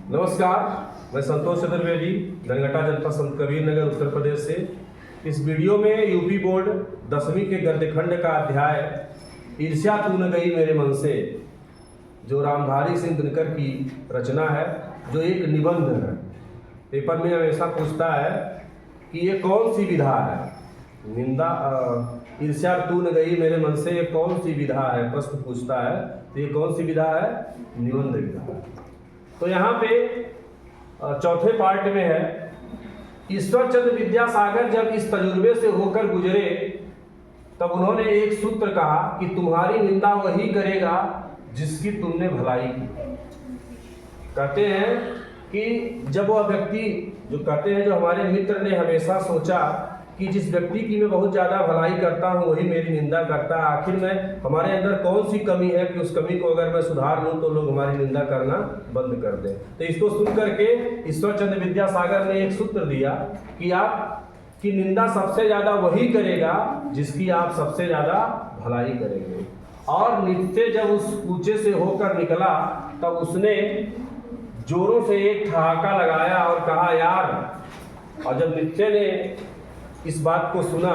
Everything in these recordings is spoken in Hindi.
नमस्कार, मैं संतोष चतुर्वेदी, धनघटा जनपद संत कबीर नगर उत्तर प्रदेश से। इस वीडियो में यूपी बोर्ड 10वीं के गद्यखंड का अध्याय ईर्ष्या तू न गई मेरे मन से, जो रामधारी सिंह दिनकर की रचना है, जो एक निबंध है। पेपर में हमेशा पूछता है कि ये कौन सी विधा है। निंदा ईर्ष्या तू न गई मेरे मन से, ये कौन सी विधा है, प्रश्न पूछता है। तो ये कौन सी विधा है? निबंध विधा है। तो यहाँ पे चौथे पार्ट में है, ईश्वर चंद्र विद्यासागर जब इस तजुर्बे से होकर गुजरे तब उन्होंने एक सूत्र कहा कि तुम्हारी निंदा वही करेगा जिसकी तुमने भलाई की। कहते हैं कि जब वह व्यक्ति, जो कहते हैं जो हमारे मित्र ने हमेशा सोचा कि जिस व्यक्ति की मैं बहुत ज़्यादा भलाई करता हूँ वही मेरी निंदा करता है, आखिर में हमारे अंदर कौन सी कमी है कि उस कमी को अगर मैं सुधार लूँ तो लोग हमारी निंदा करना बंद कर दें। तो इसको सुन करके ईश्वर चंद्र विद्यासागर ने एक सूत्र दिया कि आपकी निंदा सबसे ज़्यादा वही करेगा जिसकी आप सबसे ज़्यादा भलाई करेंगे। और नित्य जब उस कूचे से होकर निकला तब उसने जोरों से एक ठहाका लगाया और कहा यार। और जब नित्य ने इस बात को सुना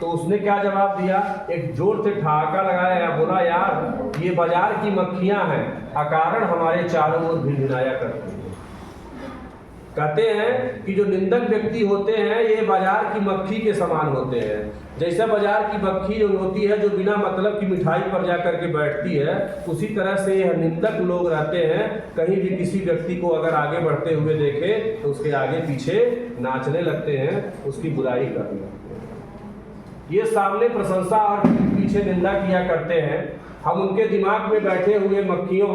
तो उसने क्या जवाब दिया? एक जोर से ठहाका लगाया, बोला यार ये बाजार की मक्खियां हैं, अकारण हमारे चारों ओर भिनभिनाया करती हैं। कहते हैं कि जो निंदक व्यक्ति होते हैं ये बाजार की मक्खी के समान होते हैं। जैसा बाजार की मक्खी जो होती है, जो बिना मतलब की मिठाई पर जाकर के बैठती है, उसी तरह से यह निंदक लोग रहते हैं। कहीं भी किसी व्यक्ति को अगर आगे बढ़ते हुए देखे तो उसके आगे पीछे नाचने लगते हैं, उसकी बुराई करने लगते हैं। ये सामने प्रशंसा और पीछे निंदा किया करते हैं। हम उनके दिमाग में बैठे हुए मक्खियों,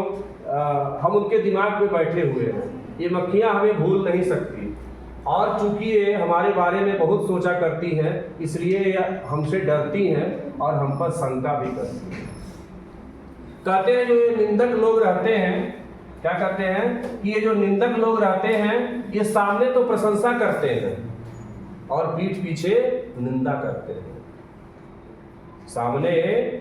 हम उनके दिमाग में बैठे हुए हैं। ये मक्खियाँ हमें भूल नहीं सकती, और चूंकि ये हमारे बारे में बहुत सोचा करती हैं, इसलिए ये हमसे डरती हैं और हम पर शंका भी करती हैं। कहते हैं जो ये निंदक लोग रहते हैं, क्या कहते हैं कि ये जो निंदक लोग रहते हैं ये सामने तो प्रशंसा करते हैं और पीठ पीछे निंदा करते हैं। सामने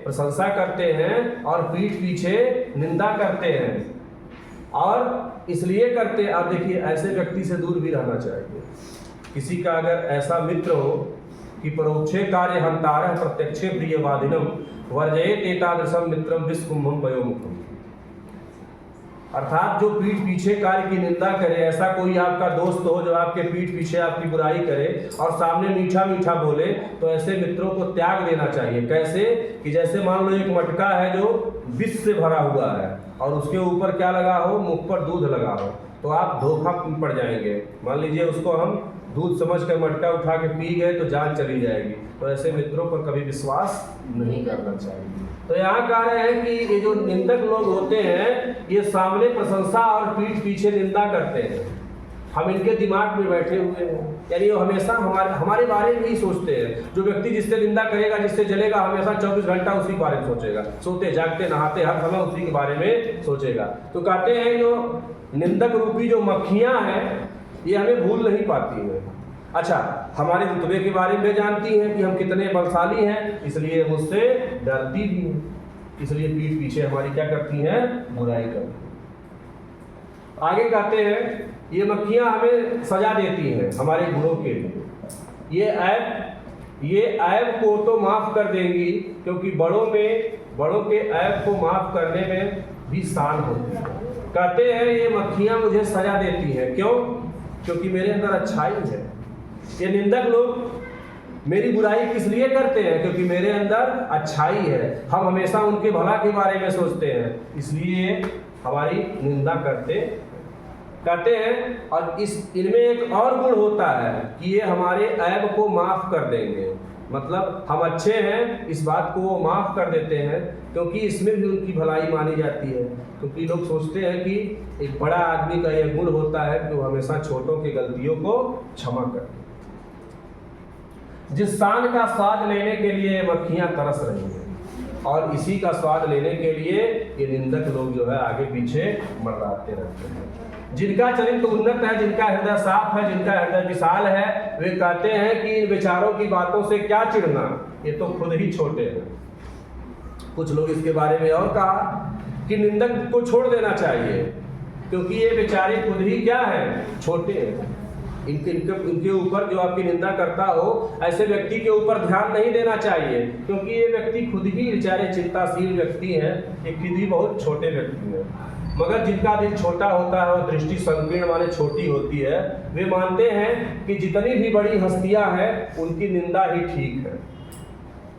प्रशंसा करते हैं और पीठ पीछे निंदा करते हैं। और इसलिए करते, आप देखिए ऐसे व्यक्ति से दूर भी रहना चाहिए। किसी का अगर ऐसा मित्र हो कि परोक्षे कार्य हंतारः प्रत्यक्षे प्रियवादिनम वर्जयेत एतादृशं मित्रम विस्कुंभम वयोमुखम। अर्थात जो पीठ पीछे कार्य की निंदा करे, ऐसा कोई आपका दोस्त हो जो आपके पीठ पीछे आपकी बुराई करे और सामने मीठा मीठा बोले, तो ऐसे मित्रों को त्याग देना चाहिए। कैसे कि जैसे मान लो एक मटका है जो विष से भरा हुआ है और उसके ऊपर क्या लगा हो, मुख पर दूध लगा हो, तो आप धोखा पड़ जाएंगे। मान लीजिए उसको हम दूध समझकर मटका उठा के पी गए तो जान चली जाएगी। तो ऐसे मित्रों पर कभी विश्वास नहीं करना चाहिए। तो यहाँ कह रहे हैं कि ये जो निंदक लोग होते हैं ये सामने प्रशंसा और पीठ पीछे निंदा करते हैं। हम इनके दिमाग में बैठे हुए हैं, यानी वो हमेशा हमारे बारे में ही सोचते हैं। जो व्यक्ति जिससे निंदा करेगा, जिससे जलेगा, हमेशा 24 घंटा उसी के बारे में सोचेगा। सोते जागते नहाते हर समय उसी के बारे में सोचेगा। तो कहते हैं जो निंदक रूपी जो मक्खियाँ हैं ये हमें भूल नहीं पाती हैं। अच्छा, हमारे रुतबे के बारे में जानती हैं कि हम कितने बलशाली हैं, इसलिए मुझसे डरती भी हैं, इसलिए पीठ पीछे हमारी क्या करती हैं? बुराई करती हैं। आगे कहते हैं ये मक्खियाँ हमें सजा देती हैं हमारे गुणों के लिए। ये ऐब को तो माफ़ कर देंगी, क्योंकि बड़ों के ऐब को माफ़ करने में भी शान होती है। कहते हैं ये मक्खियाँ मुझे सजा देती हैं, क्यों? क्योंकि मेरे अंदर अच्छाई है। ये निंदक लोग मेरी बुराई किस लिए करते हैं? क्योंकि मेरे अंदर अच्छाई है। हम हमेशा उनके भला के बारे में सोचते हैं, इसलिए हमारी निंदा कहते हैं। और इनमें एक और गुण होता है कि ये हमारे ऐब को माफ़ कर देंगे। मतलब हम अच्छे हैं इस बात को वो माफ़ कर देते हैं, क्योंकि इसमें भी उनकी भलाई मानी जाती है। क्योंकि लोग सोचते हैं कि एक बड़ा आदमी का यह गुण होता है कि वो हमेशा छोटों की गलतियों को क्षमा करते हैं। जिस शान का स्वाद लेने के लिए मक्खियाँ तरस रही हैं, और इसी का स्वाद लेने के लिए ये निंदक लोग जो है आगे पीछे मर्राते रहते हैं। जिनका चरित्र उन्नत है, जिनका हृदय साफ है, जिनका हृदय विशाल है, वे कहते हैं कि इन विचारों की बातों से क्या चिढ़ना, ये तो खुद ही छोटे हैं। कुछ लोग इसके बारे में और कहा कि निंदक को छोड़ देना चाहिए, क्योंकि ये बेचारे खुद ही क्या है, छोटे हैं। इनके ऊपर जो आपकी निंदा करता हो, ऐसे व्यक्ति के ऊपर ध्यान नहीं देना चाहिए, क्योंकि ये व्यक्ति खुद ही बेचारे चिंताशील व्यक्ति हैं, ये खुद ही बहुत छोटे व्यक्ति हैं। मगर जिनका दिल छोटा होता है और दृष्टि संकीर्ण माने छोटी होती है, वे मानते हैं कि जितनी भी बड़ी हस्तियां हैं उनकी निंदा ही ठीक है।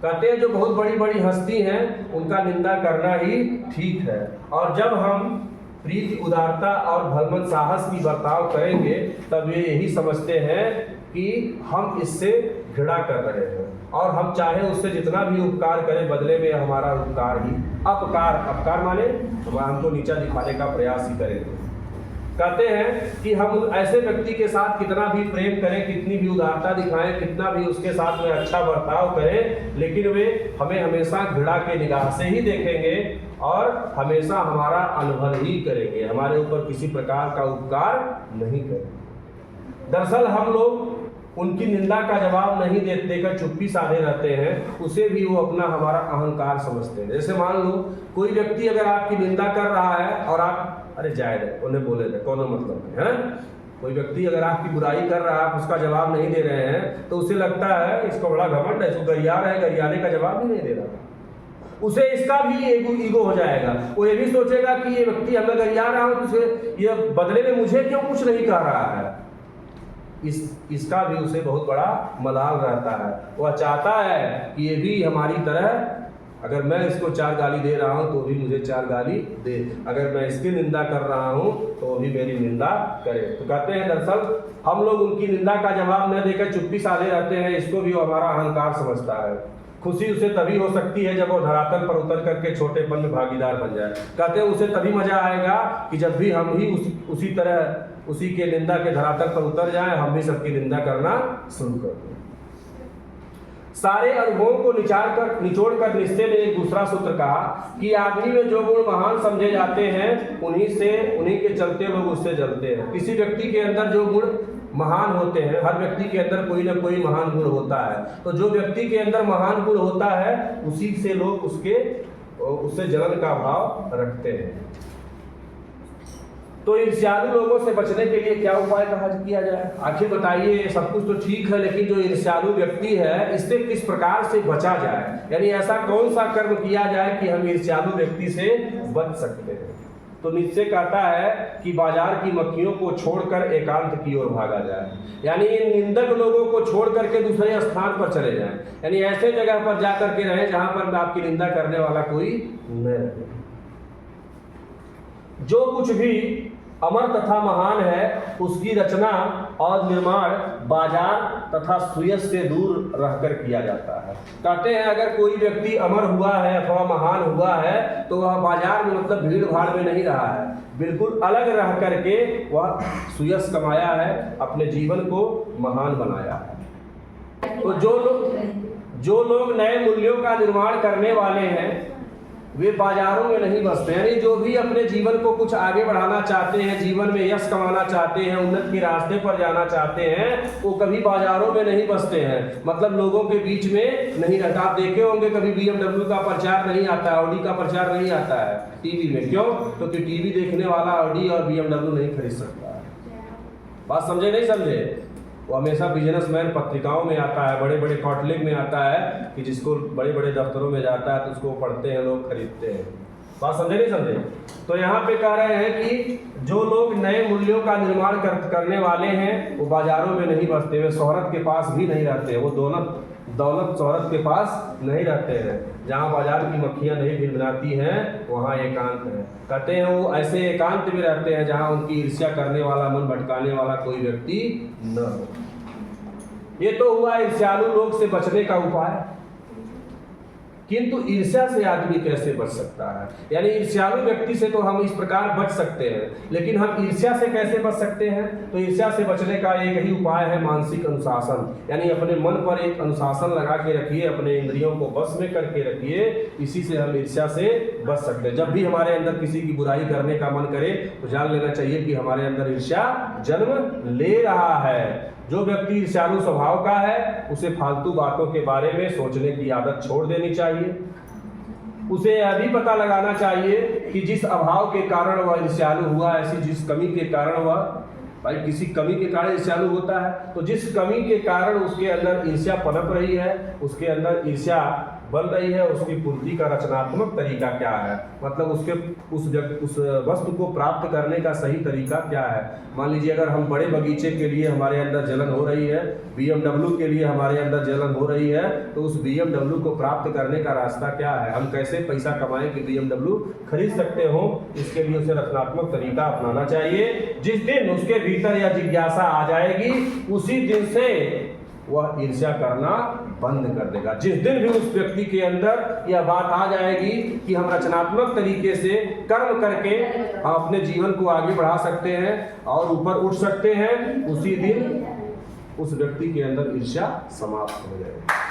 कहते हैं जो बहुत बड़ी बड़ी हस्ती हैं उनका निंदा करना ही ठीक है। और जब हम प्रीति, उदारता और भलमन साहस की बर्ताव करेंगे तब ये यही समझते हैं कि हम इससे घृणा कर रहे हैं, और हम चाहे उससे जितना भी उपकार करें बदले में हमारा उपकार ही अपकार माने हमको नीचा दिखाने का प्रयास ही करेंगे। कहते हैं कि हम ऐसे व्यक्ति के साथ कितना भी प्रेम करें, कितनी भी उदारता दिखाएं, कितना भी उसके साथ में अच्छा बर्ताव करें, लेकिन वे हमें हमेशा घृणा के निगाह से ही देखेंगे और हमेशा हमारा अनुभव ही करेंगे, हमारे ऊपर किसी प्रकार का उपकार नहीं करेंगे। दरअसल हम लोग उनकी निंदा का जवाब नहीं देकर चुप्पी साधे रहते हैं, उसे भी वो अपना हमारा अहंकार समझते हैं। जैसे मान लो कोई व्यक्ति अगर आपकी निंदा कर रहा है और आप अरे जाए दे, उन्हें बोले दे, कौन मतलब है। कोई व्यक्ति अगर आपकी बुराई कर रहा है, आप उसका जवाब नहीं दे रहे हैं, तो उसे लगता है इसको बड़ा घमंड है, इसको गरिया रहा है, गरियाने का जवाब भी नहीं दे रहा। उसे इसका भी ईगो हो जाएगा, वो ये भी सोचेगा कि ये व्यक्ति हमें गरिया रहा है, तो ये बदले में मुझे क्यों कुछ नहीं कह रहा है। इसका भी उसे बहुत बड़ा मलाल रहता है। वह चाहता है कि ये भी हमारी तरह, अगर मैं इसको 4 गाली दे रहा हूँ तो भी मुझे 4 गाली दे, अगर मैं इसकी निंदा कर रहा हूँ तो वो भी मेरी निंदा करे। तो कहते हैं दरअसल हम लोग उनकी निंदा का जवाब न देकर चुप्पी साधे रहते हैं, इसको भी वो हमारा अहंकार समझता है। खुशी उसे तभी हो सकती है जब वो धरातल पर उतर करके छोटेपन में भागीदार बन जाए। कहते हैं उसे तभी मजा आएगा कि जब भी हम ही उसी तरह उसी के निंदा के धरातल पर उतर जाएं, हम भी सबकी निंदा करना शुरू कर दें। सारे अनुभवों को निचोड़ कर निश्चय ने एक दूसरा सूत्र कहा कि आदमी में जो गुण महान समझे जाते हैं उन्हीं के चलते लोग उससे जलते हैं। किसी व्यक्ति के अंदर जो गुण महान होते हैं, हर व्यक्ति के अंदर कोई ना कोई महान गुण होता है, तो जो व्यक्ति के अंदर महान गुण होता है उसी से लोग उससे जलन का भाव रखते हैं। तो ईर्ष्यालु लोगों से बचने के लिए क्या उपाय किया जाए? आखिर बताइए, सब कुछ तो ठीक है, लेकिन जो ईर्ष्यालु व्यक्ति है इससे किस प्रकार से बचा जाए, यानी ऐसा कौन सा कर्म किया जाए कि हम ईर्ष्यालु व्यक्ति से बच सकते हैं? तो निश्चय कहता है कि बाजार की मक्खियों को छोड़कर एकांत की ओर भागा जाए, यानी इन निंदक लोगों को छोड़ करके दूसरे स्थान पर चले जाएं, यानी ऐसे जगह पर जाकर के रहें जहां पर आपकी निंदा करने वाला कोई न रहे। जो कुछ भी अमर तथा महान है उसकी रचना और निर्माण बाजार तथा सुयश से दूर रहकर किया जाता है। कहते हैं अगर कोई व्यक्ति अमर हुआ है अथवा महान हुआ है तो वह बाजार में मतलब भीड़ भाड़ में नहीं रहा है, बिल्कुल अलग रह करके वह सुयश कमाया है, अपने जीवन को महान बनाया है। तो जो लोग नए मूल्यों का निर्माण करने वाले हैं वे बाजारों में नहीं बसते, यानी जो भी अपने जीवन को कुछ आगे बढ़ाना चाहते हैं, जीवन में यश कमाना चाहते हैं, उन्नति के रास्ते पर जाना चाहते हैं, वो कभी बाजारों में नहीं बसते हैं, मतलब लोगों के बीच में नहीं रहता। आप देखे होंगे कभी BMW का प्रचार नहीं आता है, ऑडी का प्रचार नहीं आता है टीवी में। क्यों? क्योंकि टीवी देखने वाला ऑडी और BMW नहीं खरीद सकता है। बात समझे नहीं समझे? वो हमेशा बिजनेसमैन पत्रिकाओं में आता है, बड़े बड़े कॉटलिंग में आता है कि जिसको बड़े बड़े दफ्तरों में जाता है तो उसको पढ़ते हैं लोग, खरीदते हैं। बात समझे नहीं समझे? तो यहाँ पे कह रहे हैं कि जो लोग नए मूल्यों का निर्माण करने वाले हैं वो बाजारों में नहीं बसते, वे शोहरत के पास भी नहीं रहते, वो दौलत शोहरत के पास नहीं रहते हैं। जहाँ बाजार की मक्खियाँ नहीं भिनभिनाती हैं वहाँ एकांत है। कहते हैं वो ऐसे एकांत में रहते हैं जहाँ उनकी ईर्ष्या करने वाला, मन भटकाने वाला कोई व्यक्ति न हो। ये तो हुआ ईर्ष्यालु लोग से बचने का उपाय। किंतु ईर्ष्या से आदमी कैसे बच सकता है? यानी ईर्ष्यालु व्यक्ति से तो हम इस प्रकार बच सकते हैं, लेकिन हम ईर्ष्या से कैसे बच सकते हैं? तो ईर्ष्या से बचने का एक ही उपाय है मानसिक अनुशासन, यानी अपने मन पर एक अनुशासन लगा के रखिए, अपने इंद्रियों को बस में करके रखिए, इसी से हम ईर्ष्या से बच सकते हैं। जब भी हमारे अंदर किसी की बुराई करने का मन करे तो जान लेना चाहिए कि हमारे अंदर ईर्ष्या जन्म ले रहा है। जो व्यक्ति ईर्ष्यालु स्वभाव का है उसे फालतू बातों के बारे में सोचने की आदत छोड़ देनी चाहिए। उसे यह भी पता लगाना चाहिए कि जिस अभाव के कारण वह ईर्ष्यालु हुआ, ऐसी जिस कमी के कारण वह, भाई किसी कमी के कारण ईर्ष्यालु होता है, तो जिस कमी के कारण उसके अंदर ईर्ष्या पनप रही है, उसके अंदर ईर्ष्या बन रही है, उसकी पूर्ति का रचनात्मक तरीका क्या है, मतलब उस वस्तु को प्राप्त करने का सही तरीका क्या है। मान लीजिए अगर हम बड़े बगीचे के लिए हमारे अंदर जलन हो रही है, BMW के लिए हमारे अंदर जलन हो रही है, तो उस BMW को प्राप्त करने का रास्ता क्या है, हम कैसे पैसा कमाएं कि BMW खरीद सकते हो, इसके लिए उसे रचनात्मक तरीका अपनाना चाहिए। जिस दिन उसके भीतर यह जिज्ञासा आ जाएगी, उसी दिन से वह ईर्ष्या करना बंद कर देगा। जिस दिन भी उस व्यक्ति के अंदर यह बात आ जाएगी कि हम रचनात्मक तरीके से कर्म करके हम अपने जीवन को आगे बढ़ा सकते हैं और ऊपर उठ सकते हैं, उसी दिन उस व्यक्ति के अंदर ईर्ष्या समाप्त हो जाएगी।